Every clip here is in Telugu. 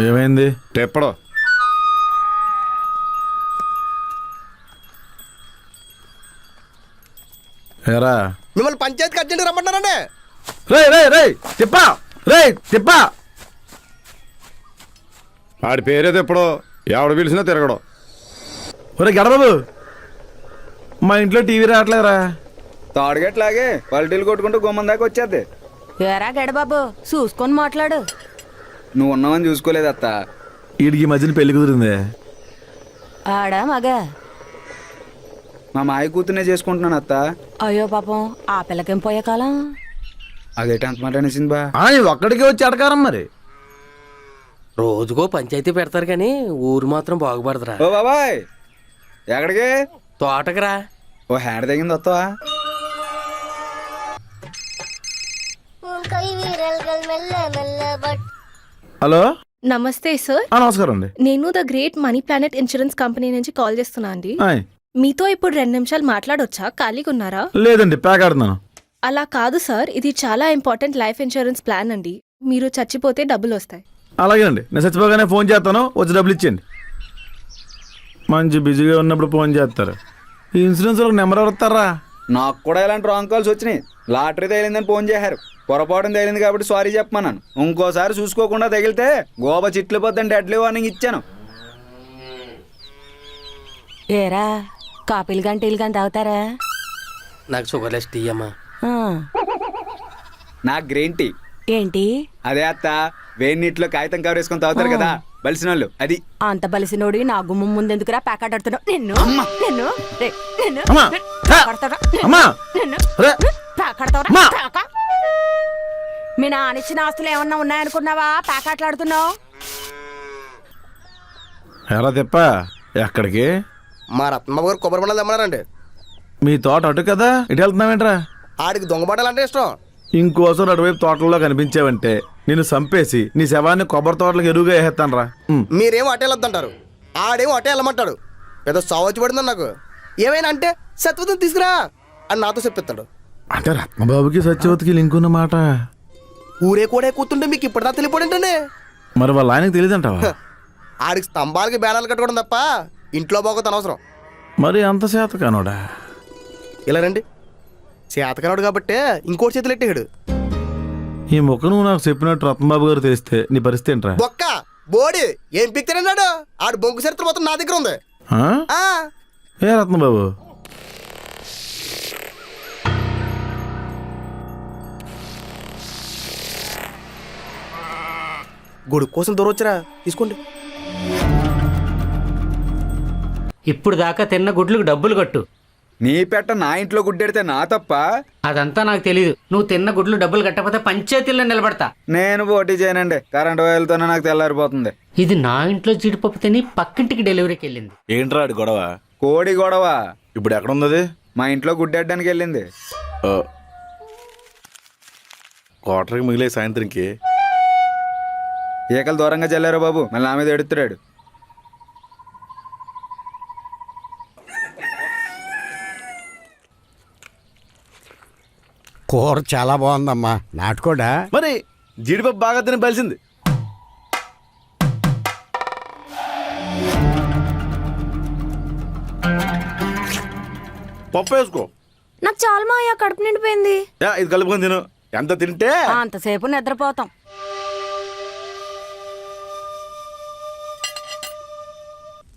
ఏమైంది? తెప్పడు. ఏరా మిమ్మల్ని పంచాయతీకి అర్జెంట్గా రమ్మంటారండి. రే రే రే తిప్పా, రే తిప్పా. ఆడి పేరే తెప్పడు. ఎవడు పిలిచినా తిరగడం. ఒరే గడబాబు, మా ఇంట్లో టీవీ రావట్లేదురా. తాడుగట్లాగే పల్టీలు కొట్టుకుంటూ గుమ్మం దాకా వచ్చేద్ది. ఏరా గడబాబు, చూసుకొని మాట్లాడు. నువ్వు ఉన్నావని చూసుకోలేదు అత్త. వీడికి ఈ మధ్యన పెళ్లి కుదిరింది. ఆడా మగ? మా మాయ కూతుర్నే చేసుకుంటున్నాను అత్త. అయ్యో పాపం, ఆ పిల్లకేం పోయే కాలం. అదేంటి అంత మాట అనేసింది బా. ఒక్కడికే వచ్చి అడకారం మరి. రోజుకో పంచాయతీ పెడతారు కానీ ఊరు మాత్రం బాగుపడదురా. ఓ బాబాయ్, ఎక్కడికి? తోటకురా. ఓ హ్యాండ్ తగ్గింది వస్తావా? హలో, నమస్తే సార్. నమస్కారం అండి. నేను the great money planet insurance company నుంచి కాల్ చేస్తున్నా అండి. మీతో ఇప్పుడు 2 నిమిషాలు మాట్లాడొచ్చా? ఖాళీగా ఉన్నారా? లేదండి, ప్యాక్ ఆడుతున్నాను. అలా కాదు సార్, ఇది చాలా ఇంపార్టెంట్ లైఫ్ ఇన్సూరెన్స్ ప్లాన్ అండి. మీరు చచ్చిపోతే డబ్బులు వస్తాయి. అలాగేనండి, నేను చచ్చిపోగానే ఫోన్ చేస్తాను, వచ్చి డబ్బులు ఇచ్చేయండి. మంచి బిజీగా ఉన్నప్పుడు ఫోన్ చేస్తారు. ఈ ఇన్సూరెన్స్ నెంబర్ ఎవరు వస్తారా? నాకు కూడా ఇలాంటి రాంగ్ కాల్స్ వచ్చినాయి. లాటరీ తగిలిందని ఫోన్ చేశారు. పొరపాటున తగిలింది కాబట్టి సారీ చెప్పమన్నాను. ఇంకోసారి చూసుకోకుండా తగిలితే గోబ చిట్లు పోద్దని డెడ్లీ వార్నింగ్ ఇచ్చాను. ఏరా కాపీలు కానీ టీలు కానీ తాగుతారా? నాకు షుగర్ లెస్ టీ అమ్మా. ఆ, నాకు గ్రీన్ టీ. ఏంటి అదే అత్త, వేడి నీటిలో కాగితం కవర్ వేసుకొని తాగుతారు కదా బలిసిన వాళ్ళు, అది. అంత బలిసినోడి నా గుమ్మం ముందెందుకురా ప్యాకెట్ ఆడుతున్నావు? నిన్ను నిన్ను రేయ్, నిన్ను అమ్మా! ప్యాకెడతారా? అమ్మా! నిన్ను రే! ప్యాకెడతారా? అమ్మా! ప్యాక? మీ నానిచ్చిన ఆస్తులు ఏమన్నా ఉన్నాయనుకున్నావా ప్యాకెట్లు ఆడుతున్నావు? ఎరా తిప్పా, ఎక్కడికి? మా రత్నబాబు గారు కొబ్బరి బండలు తెమ్మన్నారండి. మీ తోట అటు కదా, ఇటు వెళ్తున్నావేంట్రా? ఆడికి దొంగ బండలు అంటే ఇష్టం. ఇంకోసం అటువైపు తోటల్లో కనిపించావంటే నిన్ను చంపేసి నీ శవాన్ని కొబ్బరి తోటలకు ఎరువుగా వేసేస్తాను రా. మీరేమో అటే వెళ్ళొద్దంటారు, ఆడేమో అటే వెళ్ళమంటాడు. ఏదో సావచ్చు పడిందని నాకు. ఏమైనా అంటే సత్వతం తీసుకురా అని నాతో చెప్పిస్తాడు. అంటే రత్నబాబుకి సత్యవతికి లింక్ ఉన్నమాట. ఊరే కూడా కూతుంటే మీకు ఇప్పటిదా తెలియపోయింటండి. మరి వాళ్ళ ఆయనకు తెలియదంటావా? ఆడికి స్తంభాలకి బ్యానర్లు కట్టుకోవడం తప్ప ఇంట్లో బాగోత అనవసరం. మరి అంత శాత కానోడా? ఇలా రండి, చేతకనాడు కాబట్టి ఇంకోటి చేతులు ఎట్టేడు. ఈ మొక్క నువ్వు నాకు చెప్పినట్టు రత్నబాబు గారు తెలిస్తే నీ పరిస్థితి ఏంట్రా? బొక్క బోడి ఏం పిక్తారన్నాడు. ఆడు బొంకు చరిత్ర మొత్తం నా దగ్గర ఉంది. ఆ? ఏ రత్నబాబు? గొడుగు కోసం దూరం వచ్చారా, తీసుకోండి. ఇప్పుడు దాకా తిన్న గుడ్లకు డబ్బులు కట్టు. నీ పెట్ట నా ఇంట్లో గుడ్డెడితే నా తప్ప? అదంతా నాకు తెలీదు. నువ్వు తిన్న గుడ్లు డబ్బులు కట్టకపోతే పంచాయతీల్లో నిలబడతా. నేను పోటీ చేయనండి, కరెంటు వైర్లతోనే నాకు తెల్లారిపోతుంది. ఇది నా ఇంట్లో జీడిపప్పు తిని పక్కింటికి డెలివరీకి వెళ్ళింది. ఏంట్రా ఆడి గొడవ? కోడి గొడవ. ఇప్పుడు ఎక్కడున్నది? మా ఇంట్లో గుడ్డెట్టడానికి వెళ్ళింది. క్వార్టర్కి మిగిలే సాయంత్రంకి ఈకలు దూరంగా చల్లారు బాబు, మళ్ళీ నా మీద ఎడుతున్నాడు. కూర చాలా బాగుందమ్మా. నాటుకోడా? మరి జీడిపప్పు బాగా తిని బలిసింది. పప్పు వేసుకో. నాకు చాలా మా అయ్యా, కడుపు నిండిపోయింది. ఇది కలుపుకొని తిను, ఎంత తింటే అంతసేపు నిద్రపోతాం.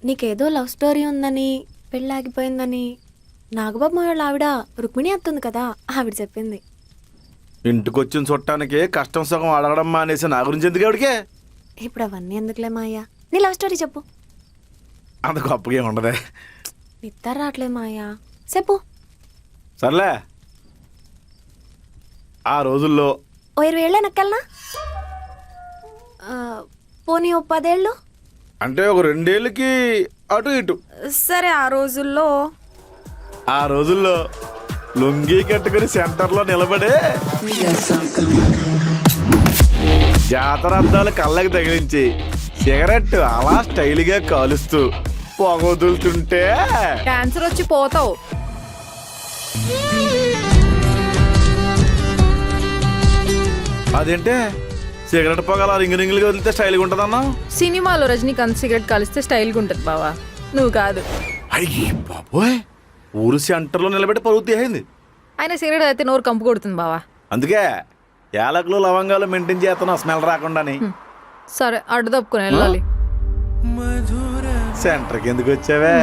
నీకేదో లవ్ స్టోరీ ఉందని, పెళ్ళాగిపోయిందని నాగబాబు వాళ్ళ ఆవిడ రుక్మిణి అత్తుంది కదా, ఆవిడ చెప్పింది. ఇంటికొచ్చిన చుట్టానికి కష్టం సుఖం అడగడం మానేసి నా గురించి ఎందుకు ఎవడికే? ఇప్పుడు అవన్నీ ఎందుకులే మాయ్యా, నీ లవ్ స్టోరీ చెప్పు. అంత గొప్పగా ఏమి ఉండదే. నిద్ర రావట్లేదు మాయ్యా, చెప్పు. సర్లే, ఆ రోజుల్లో 20 ఏళ్ళ నక్కల్నా? పోనీ 10 ఏళ్ళు? అంటే ఒక 2 ఏళ్ళకి అటు ఇటు. సరే, ఆ రోజుల్లో లొంగి కట్టుకుని సెంటర్లో నిలబడే జాతర అద్దాలు కళ్ళకి తగిలించి సిగరెట్ అలా స్టైల్గా కాలుస్తూ పొగ వదులుతుంటే క్యాన్సర్ వచ్చి పోతావు. అదేంటే సిగరెట్ పొగల రింగు రింగులుగా వదిలితే స్టైల్గా ఉంటుందన్నా. సినిమాలో రజనీకాంత్ సిగరెట్ కాలిస్తే స్టైల్గా ఉంటుంది బావా, నువ్వు కాదు. అయ్యి బాబోయ్, ఊరు సెంటర్లో నిలబెట్టి పరుగు తీయింది. ఆయన సిగరెట్ అయితే నోరు కంపు కొడుతుంది బావా. అందుకే యాలకులు లవంగాలు మెయింటైన్ చేస్తున్నా స్మెల్ రాకుండాని. సరే అడ్డు తప్పుకొని వెళ్ళాలి. సెంటర్కి ఎందుకు వచ్చావే?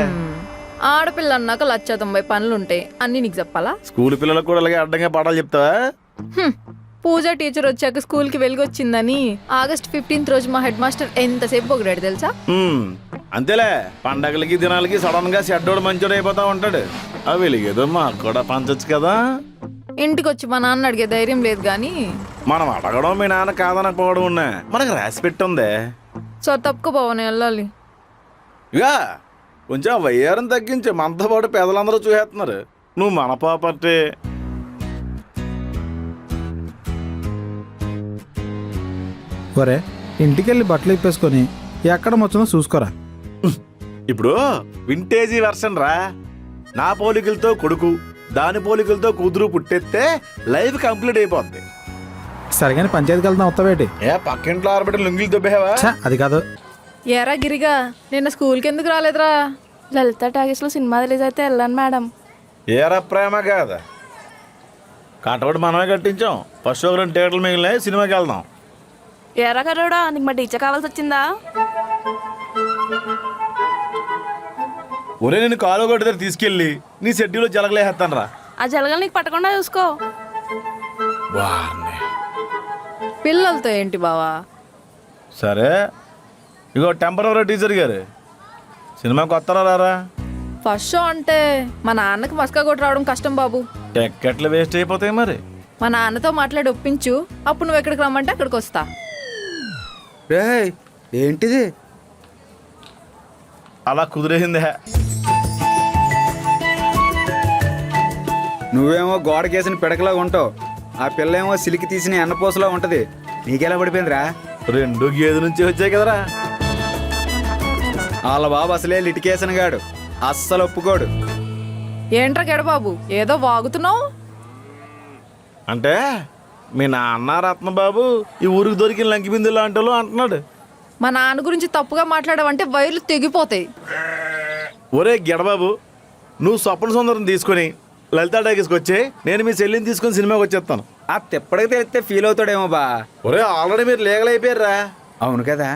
ఆడపిల్ల అన్నాక 190 పనులు ఉంటాయి, అన్ని నీకు చెప్పాలా? స్కూల్ పిల్లలకు కూడా అలాగే అడ్డంగా పాఠాలు చెప్తావా? పూజ టీచర్ వచ్చాక స్కూల్ కి వెలుగొచ్చిందని August 15th రోజు మా హెడ్ మాస్టర్ ఎంతసేపు పొగిడాడు తెలుసా? అంతేలే, పండగలకి దినాలకి సడన్ గా షెడ్డోడు మంచోడు అయిపోతా ఉంటాడు. ఆ వెలిగేదో మాకు కూడా పంచొచ్చు కదా. ఇంటికి వచ్చి మా నాన్న అడిగే ధైర్యం లేదు గాని మనం అడగడం మీ నాన్న కాదనకపోవడం ఉన్నా మనకు రాసి పెట్టుందే. సో తప్పుకో బావా, నేను వెళ్ళాలి. ఇక కొంచెం వయ్యారం తగ్గించి మనతో పాటు పేదలందరూ చూసేస్తున్నారు. నువ్వు మన పాపర్టీ. ఒరే, ఇంటికెళ్ళి బట్టలు ఇప్పేసుకొని ఎక్కడ మొత్తం చూసుకోరా. ఇప్పుడు వింటేజీ వెర్షన్ రా. నా పోలికలతో కొడుకు, దాని పోలికలతో కూతురు పుట్టెత్తే లైఫ్ కంప్లీట్ అయిపోద్ది. సరిగానే పంచాయతీకి వెళ్తాం వస్తావేటి? ఏ పక్కింట్లో ఆరబెట్టి లుంగిలు దొబ్బేవా? అది కాదు. ఎరా గిరిగా, నిన్న స్కూల్కి ఎందుకు రాలేదురా? లలిత టాకీస్లో సినిమా రిలీజ్ అయితే వెళ్ళాను మేడం. ఏరా ప్రేమ కాదా, కటౌట్ మనమే కట్టించాం. ఫస్ట్ ఒక 2 టికెట్లు మిగిలినాయి, సినిమాకి వెళ్దాం. ఎరా కరోడా, నీకు మా టీచర్ కావాల్సి వచ్చిందా? ఒరే, నేను కాలు కొట్టి దగ్గర తీసుకెళ్ళి నీ షెడ్యూల్లో జలగలేస్తాను రా. ఆ జలగలు నీకు పట్టకుండా చూసుకో. పిల్లలతో ఏంటి బావా? సరే, ఇగో టెంపరరీ టీచర్ గారు, సినిమాకి వస్తారా రారా? ఫస్ట్ షో అంటే మా నాన్నకి మస్కా కొట్టి రావడం కష్టం బాబు. టికెట్లు వేస్ట్ అయిపోతాయి మరి. మా నాన్నతో మాట్లాడి ఒప్పించు, అప్పుడు నువ్వు ఎక్కడికి రమ్మంటే అక్కడికి వస్తా. రేయ్, ఏంటిది? అలా కుదిరేసిందే. నువ్వేమో గోడకేసిన పిడకలా ఉంటావు, ఆ పిల్ల ఏమో సిలికి తీసిన ఎన్నపోసలా ఉంటది. నీకెలా పడిపోయిందిరా? 2 గేదె నుంచి వచ్చాయి కదరా. వాళ్ళ బాబు అసలే లిటికేషన్ గాడు, అస్సలు ఒప్పుకోడు. ఏంట్రా గెడబాబు, ఏదో వాగుతున్నావు? అంటే మీ నాన్న రత్నబాబు ఈ ఊరికి దొరికిన లంకి బిందులు లాంటి వాళ్ళు అంటున్నాడు. మా నాన్న గురించి తప్పుగా మాట్లాడవంటే వైర్లు తెగిపోతాయి. ఒరే గిడబాబు, నువ్వు స్వప్న సుందరం తీసుకొని లలితా టాకీస్కి వచ్చి నేను మీ చెల్లిని తీసుకొని సినిమాకి వచ్చేస్తాను. ఆ తిప్పడికి తెలిస్తే ఫీల్ అవుతాడేమో బా. ఒరే, ఆల్రెడీ మీరు లీగల్ అయిపోయారా. అవును కదా.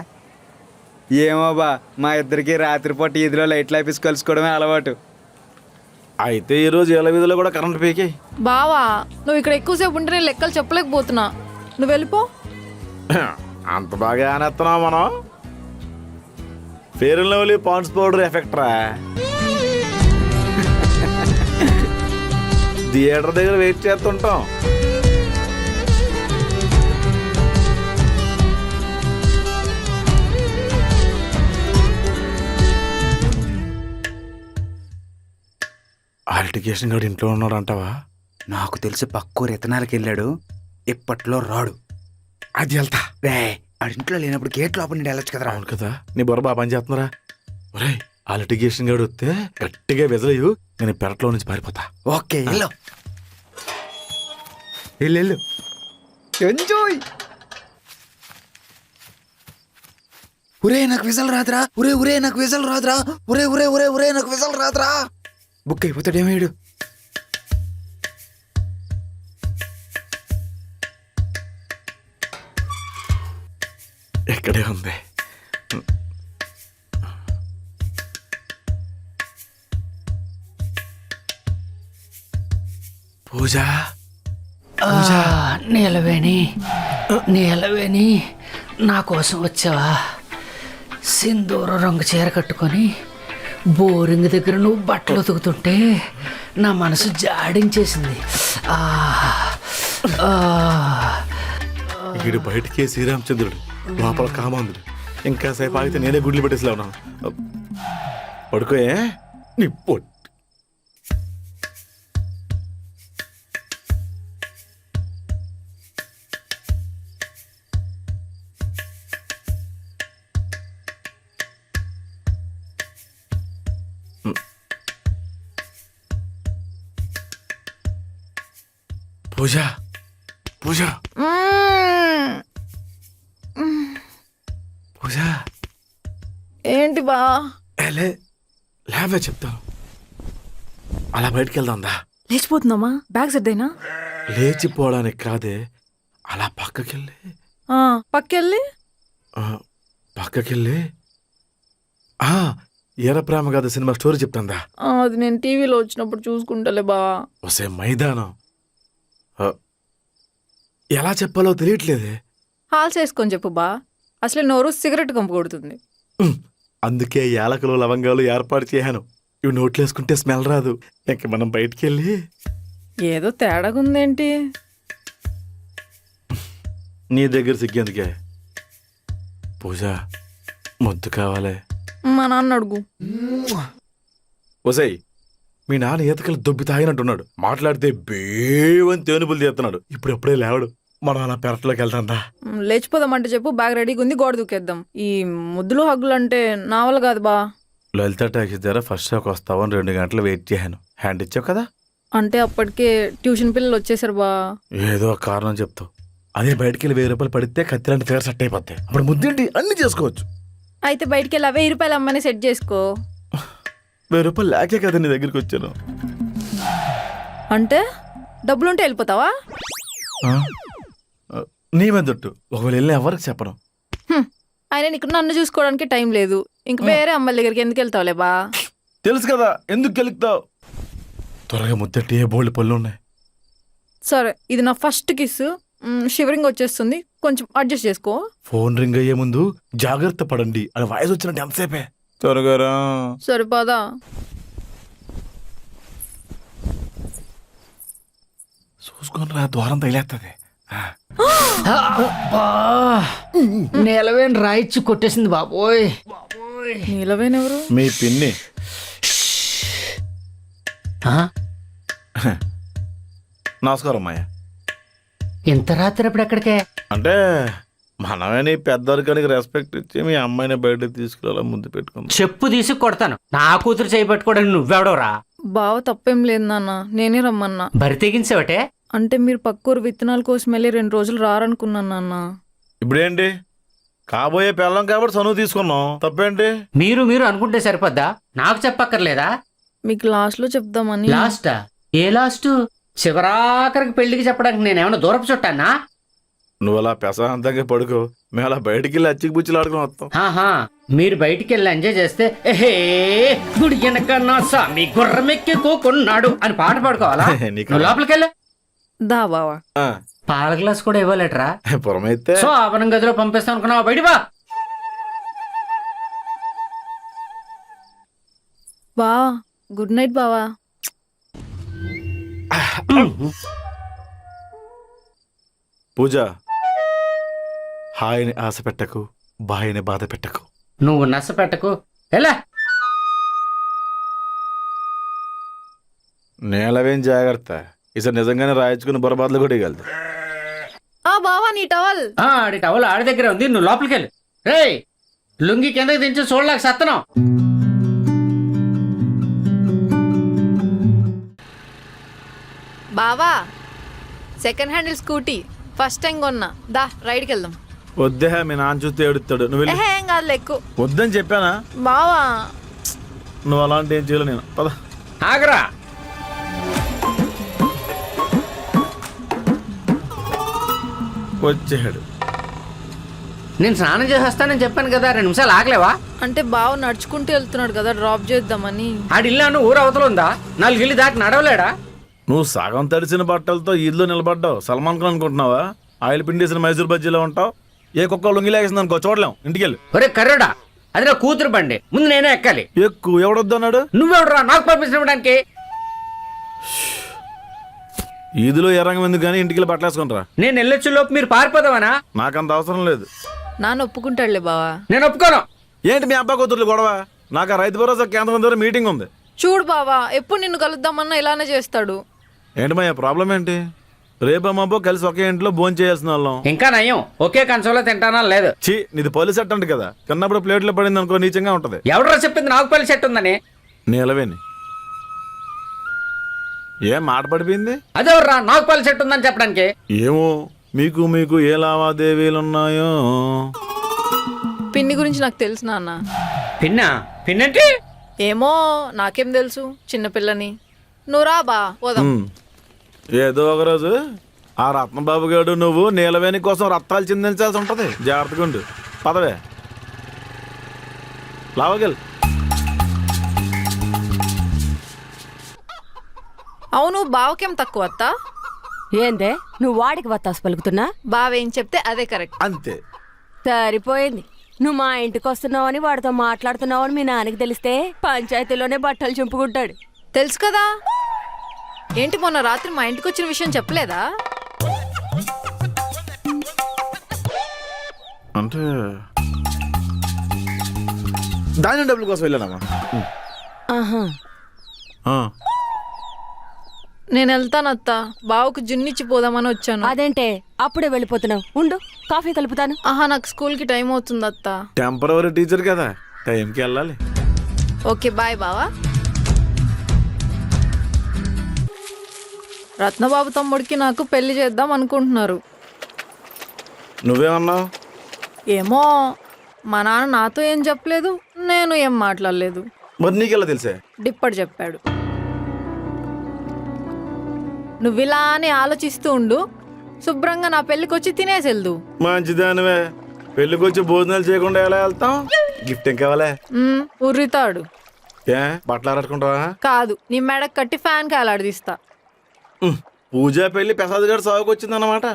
ఏమో బా, మా ఇద్దరికి రాత్రిపూట ఈదిలో లైట్లు ఆఫీస్ కలుసుకోవడమే అలవాటు. అయితే ఈరోజు ఏళ్ళ వీధిలో కూడా కరెంట్ పీకి. బావా, నువ్వు ఇక్కడ ఎక్కువసేపు ఉంటే నేను లెక్కలు చెప్పలేకపోతున్నా. నువ్వు వెళ్ళిపో. అంత బాగా ఆనేస్తున్నావు మనం. Fair and lovely Pond's powder effect రా. థియేటర్ దగ్గర వెయిట్ చేస్తుంటాం. ఆర్టికేషన్ గారు ఇంట్లో ఉన్నాడు అంటావా? నాకు తెలిసి పక్కూరు ఎత్తనాలకి వెళ్ళాడు, ఇప్పట్లో రాడు. అది వెళ్తా. రే, ఆడింట్లో లేనప్పుడు గేట్ లోపల నుండి వెళ్ళొచ్చు కదరా. అవును కదా, నీ బొర బాగా పని చేస్తున్నారా? ఒరే, ఆ లిటిగేషన్ గారు వస్తే గట్టిగా వెదలయ్యు, నేను పెరట్లో నుంచి పారిపోతా. ఓకే, వెళ్ళు వెళ్ళు, ఎంజాయ్. ఒరే నాకు విజల్ రాదురా, ఒరే నాకు విజల్ రాదురా, ఒరే నాకు విజల్ రాదురా. బుక్ అయిపోతాడేమయ్యాడు. ఎక్కడే ఉంది. పూజ, నీలవేణి నా కోసం వచ్చావా? సింధూరం రంగు చీర కట్టుకొని బోరింగ్ దగ్గర నువ్వు బట్టలు ఉతుకుతుంటే నా మనసు జాడించేసింది. వీడు బయటికి శ్రీరామచంద్రుడు, లోపల కామాంధుడు. ఇంకా సేపు ఆగితే నేనే గుడ్లు పెట్టేసిలా ఉన్నాను. పడుకోయే నీ పొట్టు. పూజ, పూజ, ఏంటి బా లేవే చెప్తాను. అలా బయటికి వెళ్దాందా? లేచిపోతున్నామా? బ్యాగ్ సర్దేనా? లేచిపోవడానికి కాదే, అలా పక్కకెళ్ళి పక్కెళ్ళి పక్కకెళ్ళి ఎర్ర ప్రేమ కథ సినిమా స్టోరీ చెప్తాందా? అది నేను టీవీలో వచ్చినప్పుడు చూసుకుంటలే బా. వసే మైదానం ఎలా చెప్పాలో తెలియట్లేదే. హాల్స్ వేసుకొని చెప్పు బా, అసలే నోరు సిగరెట్ కంపు కొడుతుంది. అందుకే యాలకులు లవంగాలు ఏర్పాటు చేశాను. ఇవి నోట్లేసుకుంటే స్మెల్ రాదు. ఇంక మనం బయటికి వెళ్ళి ఏదో తేడాగా ఉందేంటి? నీ దగ్గర సిగ్గేందుకే? పూజ ముద్దు కావాలి. మా నాన్న అడుగు. ఒసై, మీ నాన్న ఈతకలు దొబ్బి తాగినట్టున్నాడు. మాట్లాడితే బేవని తేనుపులు తీస్తున్నాడు. ఇప్పుడు ఎప్పుడే లేవడు. మనం అలా పెరట్లోకి వెళ్తాందా? లేచిపోదామంటే చెప్పు, బ్యాగ్ రెడీగా ఉంది, గోడ దూకేద్దాం. ఈ ముద్దులు హగ్గులు అంటే నా వల్ల కాదు బా. లలిత టాకీస్ దగ్గర ఫస్ట్ షోకి వస్తావని 2 గంటలు వెయిట్ చేశాను. హ్యాండ్ ఇచ్చావు కదా? అంటే అప్పటికే ట్యూషన్ పిల్లలు వచ్చేసారు బా. ఏదో కారణం చెప్తావు. అదే బయటికి వెళ్ళి 1000 రూపాయలు పడితే కత్తిలాంటి ఫేర్ సెట్ అయిపోతాయి. అప్పుడు ముద్దేంటి అన్ని చేసుకోవచ్చు. అయితే బయటికి వెళ్ళి 1000 రూపాయలు అమ్మని సెట్ చేసుకో. 1000 రూపాయలు లేకే కదా నీ దగ్గరికి వచ్చాను. అంటే డబ్బులుంటే వెళ్ళిపోతావా? నీ మెదట్టు. ఒకవేళ వెళ్ళి ఎవరికి చెప్పను. ఆయన నీకు నన్ను చూసుకోవడానికి టైం లేదు. ఇంక వేరే అమ్మాయిల దగ్గరికి ఎందుకు వెళ్తావులే బా. తెలుసు కదా ఎందుకు గెలుగుతావు. త్వరగా ముద్దట్టి బోల్డ్ పళ్ళు ఉన్నాయి. సరే, ఇది నా ఫస్ట్ కిస్. షివరింగ్ వచ్చేస్తుంది, కొంచెం అడ్జస్ట్ చేసుకో. ఫోన్ రింగ్ అయ్యే ముందు జాగ్రత్త పడండి అని వాయిస్ వచ్చినట్టు ఎంతసేపే. త్వరగా సరిపోదా? చూసుకొని రా, ద్వారం తగిలేస్తుంది. నేలవేని రాయిచ్చి కొట్టేసింది బాబోయ్. నీలవేనెవరు? మీ పిన్ని. నమస్కారం అమ్మాయ. ఇంత రాత్రి ఎప్పుడు ఎక్కడికే? అంటే మనమే నీ పెద్దరికానికి రెస్పెక్ట్ ఇచ్చి మీ అమ్మాయిని బయటకు తీసుకురా ముందు పెట్టుకుందాం. చెప్పు తీసి కొడతాను. నా కూతురు చేయబట్టుకోవడానికి నువ్వెవడవరా? బావ తప్పేం లేదు నాన్న, నేనే రమ్మన్నా. బరి తెగించావటే? అంటే మీరు పక్కూరు విత్తనాల కోసం వెళ్ళి 2 రోజులు రారనుకున్నాను నాన్న. ఇప్పుడేంటి, కాబోయే పెళ్ళం కాబట్టి చనువు తీసుకున్నాం, తప్పేంటి? మీరు అనుకుంటే సరిపోద్దా? నాకు చెప్పక్కర్లేదా? మీకు లాస్ట్ లో చెప్దామని. లాస్టా? ఏ లాస్ట్? చివరాఖరికి పెళ్లికి చెప్పడానికి నేనేమన్నా దూరపు చుట్టానా? నువ్వు అలా ప్రశాంతంగా పడుకో, మేము అలా బయటికి వెళ్ళి అచ్చికి బుచ్చిలు ఆడుకుని వస్తాం. మీరు బయటికి వెళ్ళి ఎంజాయ్ చేస్తే ఎహే గుడి వెనక నా స్వామి గుర్రమెక్కిపోకున్నాడు అని పాట పాడుకోవాలా? నువ్వు లోపలికి వెళ్ళా దా బావా. పాల గ్లాస్ కూడా ఇవ్వలేటరా? పురమైతే సో ఆవరణ గదిలో పంపిస్తాను అనుకున్నావా? బయట బా. బా గుడ్ నైట్ బావా. పూజ, హాయిని ఆశ పెట్టకు, బాయిని బాధ పెట్టకు. నువ్వు నచ్చ పెట్టకు. ఎలా నేలవేం జాగ్రత్త. ఈసారి నిజంగానే రాయించుకుని బొరబాద్లు కూడా ఇగలదు. బావా నీ టవల్. ఆడి టవల్ ఆడి దగ్గర ఉంది, నువ్వు లోపలికి వెళ్ళి. రే లుంగి కిందకి దించి చూడలేక సత్తనం. బావా second handle scooty first time కొన్నా, దా రైడ్కి వెళ్దాం. వద్దే, మీ నాన్న చూస్తే ఏడుస్తాడు. నువ్వు వెళ్ళి. ఏం కాదు ఎక్కువ. వద్దని చెప్పానా? బావా నువ్వు అలాంటి ఏం చేయలేవు. నేను పద. ఆగరా. వచ్చాడు. నేను స్నానం చేసి వస్తానని చెప్పాను కదా, 2 నిమిషాలు ఆగలేవా? అంటే బావ నడుచుకుంటూ వెళ్తున్నాడు కదా, డ్రాప్ చేద్దామని. ఆడి ఇల్లు ఊరు అవతల ఉందా? 4 ఇల్లు దాటి నడవలేడా? నువ్వు సగం తడిసిన బట్టలతో ఈద్లో నిలబడ్డావు. సల్మాన్ ఖాన్ అనుకుంటున్నావా? ఆయిల్ పిండేసిన మైసూర్ బజ్జీలో ఉంటావు. ఏ కుక్క లొంగిలేసింది అనుకో, చూడలేం. ఇంటికెళ్ళి. ఒరే కర్రోడా, అది నా కూతురు బండి, ముందు నేనే ఎక్కాలి. ఎక్కువ ఎవడొద్దన్నాడు? నువ్వెవడరా నాకు పంపించడానికి? ఈదులో ఎర్రంగం ఎందుకు కానీ ఇంటికి బట్టలు వేసుకుంటారా? నేను వెళ్ళొచ్చు లోపు మీరు పారిపోదావనా? నాకంత అవసరం లేదు. నాన్న ఒప్పుకుంటాడులే బావా. నేను ఒప్పుకోను. ఏంటి మీ అబ్బా కూతుర్లు గొడవ? నాకు ఆ రైతు భరోసా కేంద్రం దగ్గర మీటింగ్ ఉంది. చూడు బావా, ఎప్పుడు నిన్ను కలుద్దామన్నా ఇలానే చేస్తాడు. ఏంటి మా ప్రాబ్లం ఏంటి? రేపమ్మబ్బో కలిసి ఒకే ఇంట్లో భోజనం చేయాల్సిన వాళ్ళం. ఇంకా నయం, ఒకే కంచంలో తింటానా లేదు. ఛీ, నీది పోలీస్ సెట్ అంట కదా, తిన్నప్పుడు ప్లేట్లో పడింది అనుకో నీచంగా ఉంటది. ఎవడరా చెప్పింది నాకు పల్లి సెట్ ఉందని? నీలవేని ఏం మాట పడిపోయింది? అదెవర్రా నాకు పల్లి సెట్ ఉందని చెప్పడానికి? ఏమో, మీకు ఏ లావాదేవీలు ఉన్నాయో. పిన్ని గురించి నాకు తెలుసు నాన్న. పిన్నా పిన్నంటే ఏమో నాకేం తెలుసు చిన్నపిల్లని నువ్వు రా బా పోదాం. ఏదో ఒక రోజు ఆ రత్నబాబు గారు నువ్వు నీలవేణి కోసం రత్తాలు చిందించాల్సి ఉంటది. జాగ్రత్తగా ఉండు. పదవే లావగల్. అవును బావకేం తక్కువ అత్త? ఏందే నువ్వు వాడికి వత్తాసు పలుకుతున్నా? బావేం చెప్తే అదే కరెక్ట్. అంతే. సరిపోయింది. నువ్వు మా ఇంటికి వస్తున్నావని వాడితో మాట్లాడుతున్నావని మీ నాన్నకి తెలిస్తే పంచాయతీలోనే బట్టలు చింపుకుంటాడు. తెలుసు కదా. ఏంటి మొన్న రాత్రి మా ఇంటికి వచ్చిన విషయం చెప్పలేదా? అంటే దాని డబ్బుల కోసం వెళ్ళానమ్మా. ఆహా. నేను వెళ్తానత్త. బావకు జున్నిచ్చి పోదామని వచ్చాను. అదేంటే అప్పుడే వెళ్ళిపోతున్నావు? ఉండు కాఫీ కలుపుతాను. ఆహా నాకు స్కూల్కి టైం అవుతుంది అత్త. టెంపరవరీ టీచర్ కదా, టైంకి వెళ్ళాలి. ఓకే బాయ్ బావా. రత్నబాబు తమ్ముడికి నాకు పెళ్లి చేద్దాం అనుకుంటున్నారు. నువ్వేమన్నావు? ఏమో మా నాన్న నాతో ఏం చెప్పలేదు, నేను ఏం మాట్లాడలేదు. మరి నీకెలా తెలిసే? డిప్పడు చెప్పాడు. నువ్వు ఇలా అని ఆలోచిస్తూ ఉండు, శుభ్రంగా నా పెళ్ళికి వచ్చి తినేసి వెళ్దు. మంచిదానివే. పెళ్ళికి వచ్చి భోజనాలు చేయకుండా ఎలా వెళ్తాం? గిఫ్ట్ ఏం కావాలే? ఉర్రితాడు. ఏ బట్టలు ఆడుకుంటావా? కాదు, నీ మెడకు కట్టి ఫ్యాన్ కాలాడదీస్తా. పూజా పెళ్లి ప్రసాద్ గారు సాగుకు వచ్చిందన్నమాట.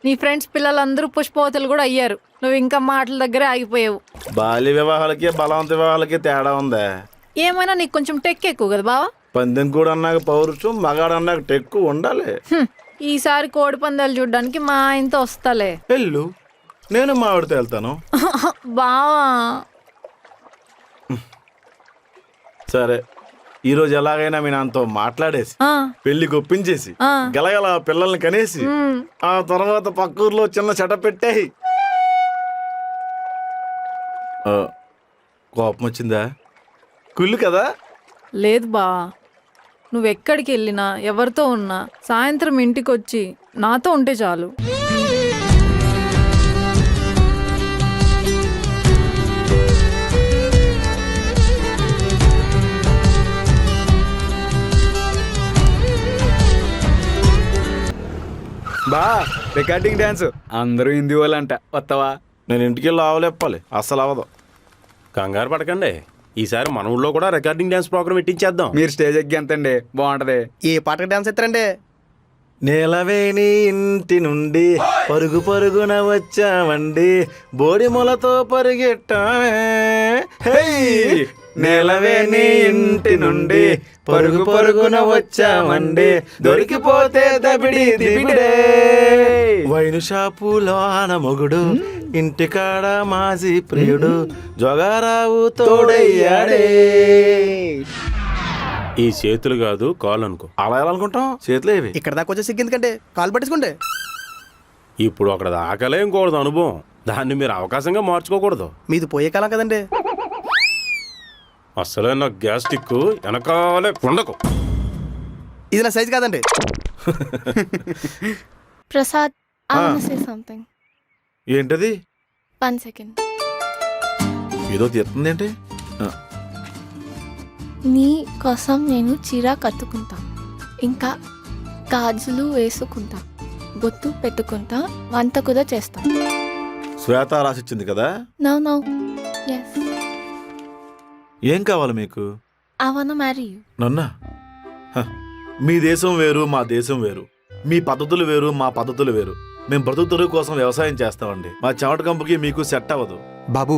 నీ ఫ్రెండ్స్ పిల్లలందరూ పుష్పవతులు కూడా అయ్యారు. నువ్వు ఇంకా మాటల దగ్గరే ఆగిపోయావు. బాల్య వివాహాలకి బలవంత వివాహాలకి తేడా ఉందా? ఏమైనా నీకు కొంచెం టెక్ ఎక్కువ కదా బావా. పందెం కూడా అన్నాక పౌరుషం, మగాడు అన్నాక టెక్కు ఉండాలి. ఈసారి కోడి పందాలు చూడ్డానికి మా ఆయనతో వస్తాలే. వెళ్ళు, నేను మా ఆవిడతో వెళ్తాను. బావా సరే, ఈ రోజు ఎలాగైనా మీ నాన్నతో మాట్లాడేసి పెళ్లికి ఒప్పించేసి గలగల పిల్లల్ని కనేసి ఆ తర్వాత పక్క ఊర్లో చిన్న చెట పెట్టేయి. కోపం వచ్చిందా? కుళ్ళు కదా? లేదు బా, నువ్వెక్కడికి వెళ్ళినా ఎవరితో ఉన్నా సాయంత్రం ఇంటికి వచ్చి నాతో ఉంటే చాలు. బా రికార్డింగ్ డాన్స్ అందరూ హిందీ వాళ్ళంట, వస్తావా? నేను ఇంటికి వెళ్ళి ఆవలేప్పాలి, అస్సలు అవ్వదు. కంగారు పడకండి, ఈసారి మన ఊళ్ళో కూడా రికార్డింగ్ డ్యాన్స్ ప్రోగ్రామ్ ఇట్టించేద్దాం. మీరు స్టేజ్ ఎక్కి ఎంతండి బాగుంటది. ఏ పాటకి డాన్స్ ఎత్తారండి? నేలవేణి ఇంటి నుండి పరుగు పరుగున వచ్చామండి, బోడి మొలతో పరిగెట్టామే. నేలవేణి ఇంటి నుండి పరుగు పరుగున వచ్చామండి, దొరికిపోతే దబిడి దిబిడే. వైను షాపులో ఆన మొగుడు, ఇంటికాడ మాజీ ప్రియుడు, జోగారావు తోడయ్యాడే. ఈ చేతులు కాదు కాళ్ళు అనుకో. అలా ఎలా అనుకుంటాం? చేతులు ఏవి? ఇక్కడ దాకా వచ్చే సిగ్గిందుకంటే కాలు పట్టేసుకోండి. ఇప్పుడు అక్కడ దాకలేం కూడదు అనుభవం, దాన్ని మీరు అవకాశంగా మార్చుకోకూడదు. మీది పోయే కాలం కదండి. అసలే నా గ్యాస్టిక్ వెనకాలే ఉండకు. ఇది నా సైజ్ కాదండి. Prasad, I wanna say something. ఏంటది? 1 second. ఏదో తీస్తుంది ఏంటి? నీ కోసం నేను చీర కట్టుకుంటా, ఇంకా గాజులు వేసుకుంటా, బొట్టు పెట్టుకుంటా, వంట కూడా చేస్తా. శ్వేత రాసిచ్చింది కదా? No. Yes. ఏం కావాలి మీకు? I wanna marry you. నన్నా? మీ దేశం వేరు, మా దేశం వేరు. మీ పద్ధతులు వేరు, మా పద్ధతులు వేరు. మేము బ్రతుకుతెరువు కోసం వ్యవసాయం చేస్తామండి. మా చెమట కంపుకి మీకు సెట్ అవ్వదు. బాబు,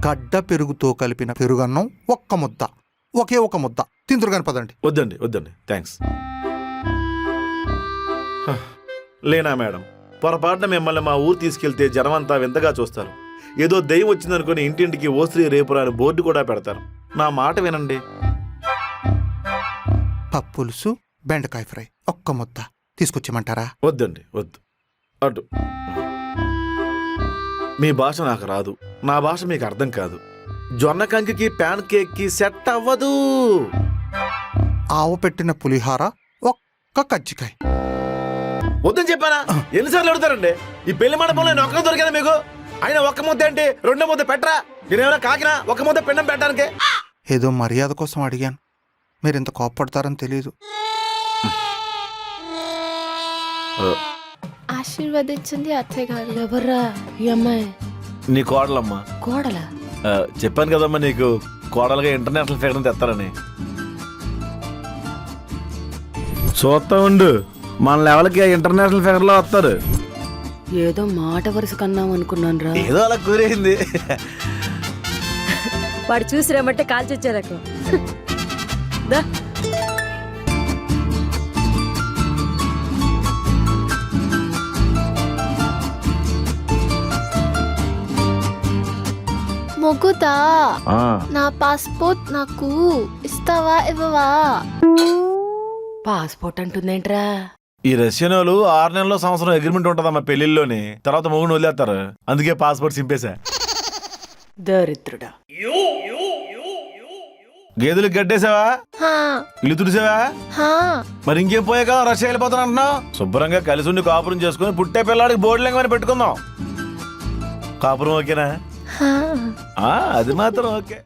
గడ్డ పెరుగుతో కలిపిన పెరుగన్నం ఒక్క ముద్ద, ఒకే ఒక ముద్ద తిందురుగాని పదండి. వద్దండి థ్యాంక్స్. లేనా మేడం, పొరపాటున మిమ్మల్ని మా ఊరు తీసుకెళ్తే జనమంతా వింతగా చూస్తారు. ఏదో దయ్యం వచ్చిందనుకుని ఇంటింటికి ఓ స్త్రీ రేపురాని బోర్డు కూడా పెడతారు. నా మాట వినండి. పప్పులుసు, బెండకాయ ఫ్రై ఒక్క ముద్ద తీసుకొచ్చేయమంటారా? వద్దండి, వద్దు. అటు మీ భాష నాకు రాదు, నా భాష మీకు అర్థం కాదు. జొన్న కంకికి ప్యాన్ కేక్కి సెట్ అవ్వదు. ఆవు పెట్టిన పులిహార ఒక్క కజ్జికాయ. వద్దని చెప్పానా? ఎన్నిసార్లు అడుగుతారండి? ఈ పెళ్లి మండపంలో నేను ఒక్కడే దొరికాను మీకు? అయినా ఒక్క ముద్ద ఏంటి, రెండో ముద్ద పెట్టరా. నేనేమైనా కాకినా ఒక్క ముద్ద పిండం పెట్టడానికి? ఏదో మర్యాద కోసం అడిగాను, మీరు ఇంత కోప్పడతారని తెలియదు. ఆశీర్వదించింది అత్తయ్య గారు. ఎవర్రా ఈ అమ్మాయి? నీ కోడలమ్మా. కోడలా? చెప్పాను కదమ్మా నీకు, కోడలుగా ఇంటర్నేషనల్ ఫిగర్ తెస్తారని. చూస్తా ఉండు, మన లెవెల్కి ఇంటర్నేషనల్ ఫిగర్ లో వస్తారు. ఏదో మాట వరుస కన్నాం అనుకున్నాను రా. ఏదో అలా కూరేసింది. వాడు చూసి రమ్మంటే కాల్చి వచ్చారకు. మొగ్గుతా, నా పాస్పోర్ట్ నాకు ఇస్తావా ఇవ్వవా? పాస్పోర్ట్ అంటుందేంట్రా? ఈ రష్యన్ వాళ్ళు 6 నెలల్లో సంవత్సరం అగ్రిమెంట్ ఉంటదమ్మా పెళ్లిలోని, తర్వాత మొగుడు వదిలేస్తారు. అందుకే పాస్పోర్ట్ సింపేశా. దరిద్రుడా. గేదెలు గడ్డేసావా? హా, ఇల్లు తుడిసావా? హా. మరి ఇంకేం పోయాక రష్యా వెళ్ళిపోతాను అంటున్నావు? శుభ్రంగా కలిసి ఉండి కాపురం చేసుకుని పుట్టే పిల్లాడికి బోర్డు లేకమని పెట్టుకుందాం. కాపురం ఓకేనా? హా. అది మాత్రం ఓకే.